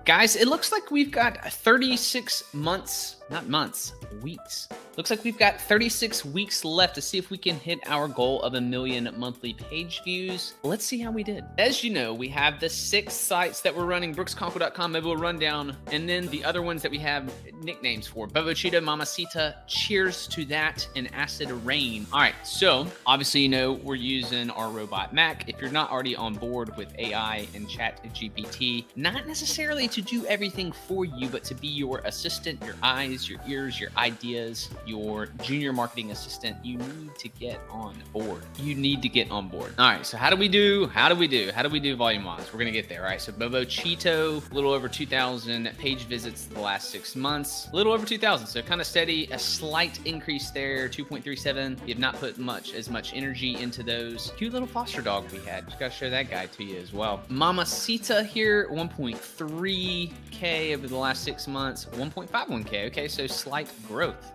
Guys, it looks like we've got 36 months, not months, weeks. Looks like we've got 36 weeks left to see if we can hit our goal of 1 million monthly page views. Let's see how we did. As you know, we have the 6 sites that we're running, brooksconkle.com, Mobile Rundown, and then the other ones that we have nicknames for, Bobo Cheeto, Mamacita, Cheers to That, and Acid Rain. All right, so obviously, you know, we're using our robot Mac. If you're not already on board with AI and ChatGPT, not necessarily to do everything for you, but to be your assistant, your eyes, your ears, your ideas, your junior marketing assistant, you need to get on board. You need to get on board. All right, so how do we do? How do we do volume-wise? We're gonna get there, all right? So Bobo Cheeto, a little over 2,000 page visits the last 6 months, a little over 2,000, so kind of steady, a slight increase there, 2.37. You have not put as much energy into those. Cute little foster dog we had. Just gotta show that guy to you as well. Mamacita here, 1.3K over the last 6 months, 1.51K. Okay, so slight growth.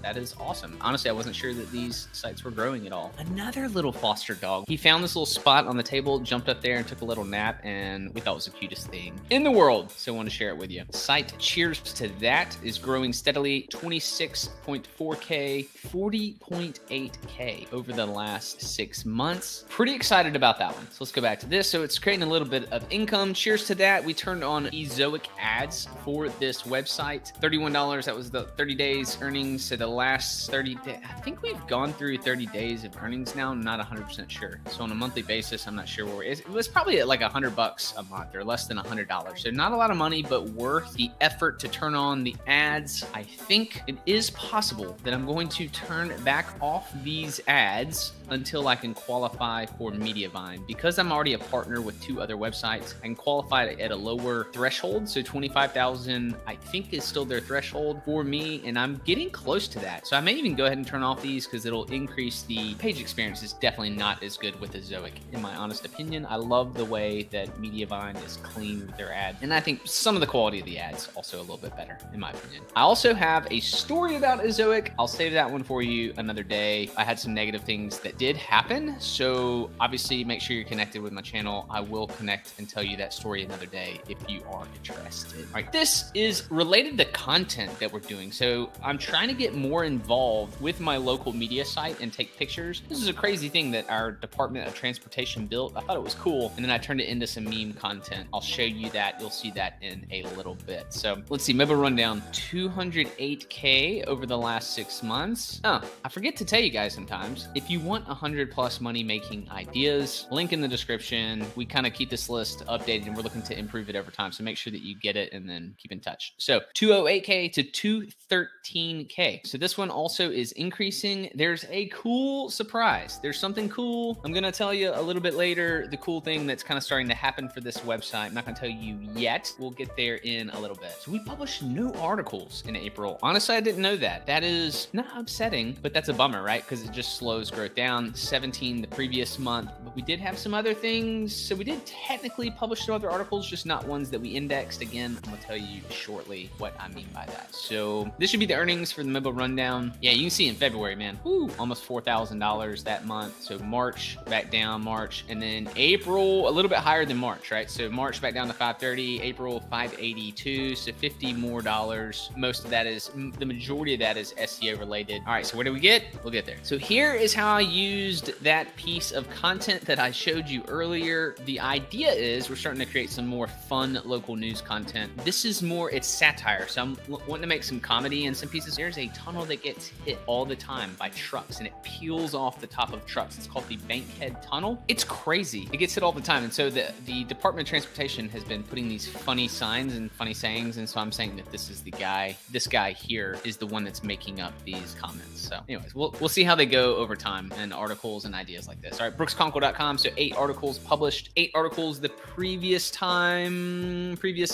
That is awesome. Honestly, I wasn't sure that these sites were growing at all. Another little foster dog. He found this little spot on the table, jumped up there and took a little nap, and we thought it was the cutest thing in the world. So I want to share it with you. Site Cheers to That is growing steadily, 26.4K, 40.8K over the last 6 months. Pretty excited about that one. So let's go back to this. So it's creating a little bit of income. Cheers to that. We turned on Ezoic ads for this website. $31. That was the 30 days earnings. So the last 30 days, I think we've gone through 30 days of earnings now. I'm not 100% sure. So on a monthly basis, I'm not sure where it was probably at like $100 a month or less than $100. So not a lot of money, but worth the effort to turn on the ads. I think it is possible that I'm going to turn back off these ads until I can qualify for Mediavine. Because I'm already a partner with 2 other websites, I can qualify at a lower threshold. So 25,000, I think, is still their threshold for me, and I'm getting close to that. So I may even go ahead and turn off these because it'll increase the page experience. Is definitely not as good with Ezoic, in my honest opinion. I love the way that Mediavine is clean with their ads, and I think some of the quality of the ads also a little bit better, in my opinion. I also have a story about Ezoic. I'll save that one for you another day. I had some negative things that did happen, so obviously make sure you're connected with my channel. I will connect and tell you that story another day if you are interested. All right, this is related to content that we're doing. So I'm trying to get more involved with my local media site and take pictures. This is a crazy thing that our Department of Transportation built. I thought it was cool, and then I turned it into some meme content. I'll show you that. You'll see that in a little bit. So let's see, Mobile Rundown, 208K over the last 6 months. Oh, I forget to tell you guys sometimes, if you want 100+ money making ideas, link in the description. We kind of keep this list updated, and we're looking to improve it over time. So make sure that you get it and then keep in touch. So 208K to 213K. So this one also is increasing. There's a cool surprise. There's something cool. I'm going to tell you a little bit later, the cool thing that's kind of starting to happen for this website. I'm not going to tell you yet. We'll get there in a little bit. So we published no articles in April. Honestly, I didn't know that. That is not upsetting, but that's a bummer, right? Because it just slows growth down. 17 the previous month, but we did have some other things. So we did technically publish some other articles, just not ones that we indexed. Again, I'm gonna tell you shortly what I mean by that. So this should be the earnings for the Mobile Rundown. Yeah, you can see in February, man, woo, almost $4,000 that month. So March, back down March, and then April, a little bit higher than March, right? So March back down to 530, April 582, so $50 more. Most of that is, the majority of that is SEO related. All right, so where do we get? We'll get there. So here is how I used that piece of content that I showed you earlier. The idea is we're starting to create some more fun local news content. This is more, it's satire. So I'm wanting to make some comedy in some pieces. There's a tunnel that gets hit all the time by trucks, and it peels off the top of trucks. It's called the Bankhead Tunnel. It's crazy. It gets hit all the time. And so the Department of Transportation has been putting these funny signs and funny sayings. And so I'm saying that this is the guy, this guy here is the one that's making up these comments. So anyways, we'll see how they go over time and articles and ideas like this. All right, brooksconkle.com. So 8 articles published, 8 articles the previous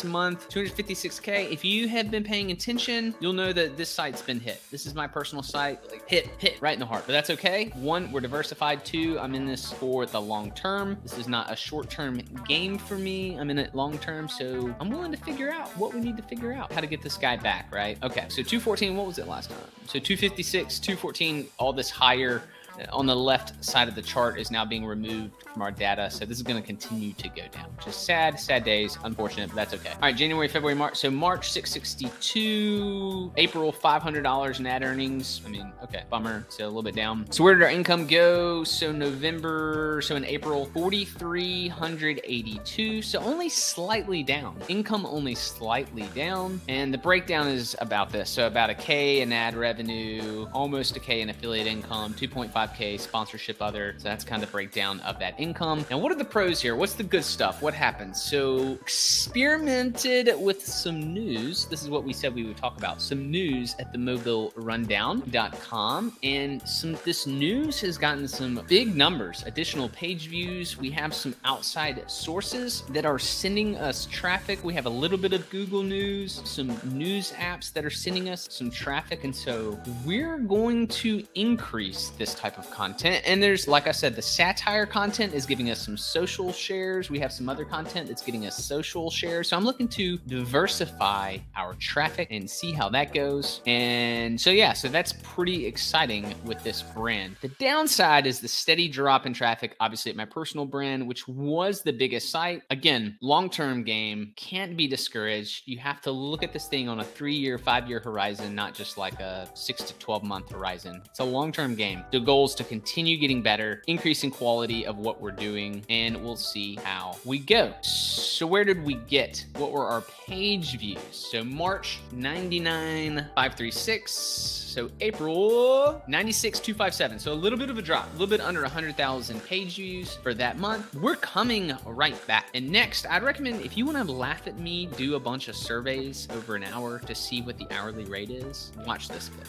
month, 256K. If you have been paying attention, you'll know that this site's been hit. This is my personal site, like hit right in the heart, but that's okay. 1, we're diversified. 2, I'm in this for the long term. This is not a short-term game for me. I'm in it long term, so I'm willing to figure out what we need to figure out, how to get this guy back, right? Okay, so 214, what was it last time? So 256, 214, all this higher on the left side of the chart is now being removed from our data. So this is going to continue to go down. Just sad days. Unfortunate, but that's okay. All right, January, February, March. So March, 662. April, $500 in ad earnings. I mean, okay, bummer. So a little bit down. So where did our income go? So November, so in April, 4,382. So only slightly down. Income only slightly down. And the breakdown is about this. So about a K in ad revenue, almost a K in affiliate income, 2.5K sponsorship other. So that's kind of the breakdown of that income. Now, what are the pros here? What's the good stuff? What happens? So experimented with some news. This is what we said we would talk about. Some news at the mobilrundown.com. And this news has gotten some big numbers, additional page views. We have some outside sources that are sending us traffic. We have a little bit of Google News, some news apps that are sending us some traffic. And so we're going to increase this type of content. And there's, like I said, the satire content is giving us some social shares. We have some other content that's getting us social shares. So I'm looking to diversify our traffic and see how that goes. And so, yeah, so that's pretty exciting with this brand. The downside is the steady drop in traffic, obviously at my personal brand, which was the biggest site. Again, long-term game, can't be discouraged. You have to look at this thing on a 3-year, 5-year horizon, not just like a 6 to 12 month horizon. It's a long-term game. The goal is to continue getting better, increasing quality of what we're doing, and we'll see how we go. So where did we get? What were our page views? So March, 99,536. So April, 96,257. So a little bit of a drop, a little bit under 100,000 page views for that month. We're coming right back. And next, I'd recommend if you want to laugh at me, do a bunch of surveys over an hour to see what the hourly rate is, watch this clip.